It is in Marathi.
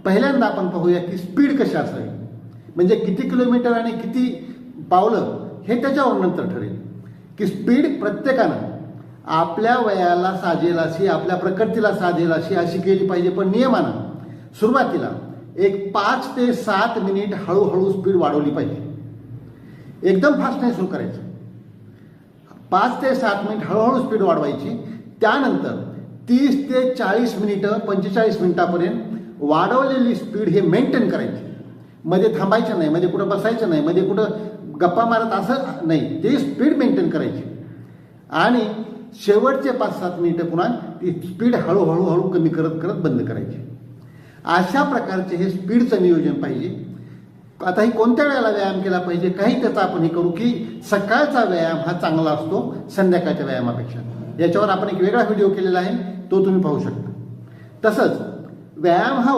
पहिल्यांदा आपण पाहूया की स्पीड कशी असावी, म्हणजे किती किलोमीटर आणि किती पावलं हे त्याच्यावर नंतर ठरेल. की स्पीड प्रत्येकानं आपल्या वयाला साजेल अशी, आपल्या प्रकृतीला साजेल अशी अशी केली पाहिजे. पण नियमानं सुरुवातीला एक 5 ते 7 मिनिट हळूहळू स्पीड वाढवली पाहिजे. एकदम फास्ट नाही सुरू करायचं. 5 ते 7 मिनिट हळूहळू स्पीड वाढवायची. त्यानंतर 30 ते 40 मिनिटं 45 मिनिटापर्यंत वाढवलेली स्पीड हे मेंटेन करायची. मध्ये थांबायचं नाही, मध्ये कुठं बसायचं नाही, मध्ये कुठं गप्पा मारत असं नाही, ते स्पीड मेंटेन करायची. आणि शेवटचे 5-7 मिनिटं पुन्हा ती स्पीड हळूहळू हळू कमी करत करत बंद करायची. अशा प्रकारचे हे स्पीडचं नियोजन पाहिजे. आता ही कोणत्या वेळेला व्यायाम केला पाहिजे, काही त्याचा आपण हे करू की सकाळचा व्यायाम हा चांगला असतो संध्याकाळच्या व्यायामापेक्षा. याच्यावर आपण एक वेगळा व्हिडिओ केलेला आहे, तो तुम्ही पाहू शकता. तसंच व्यायाम हा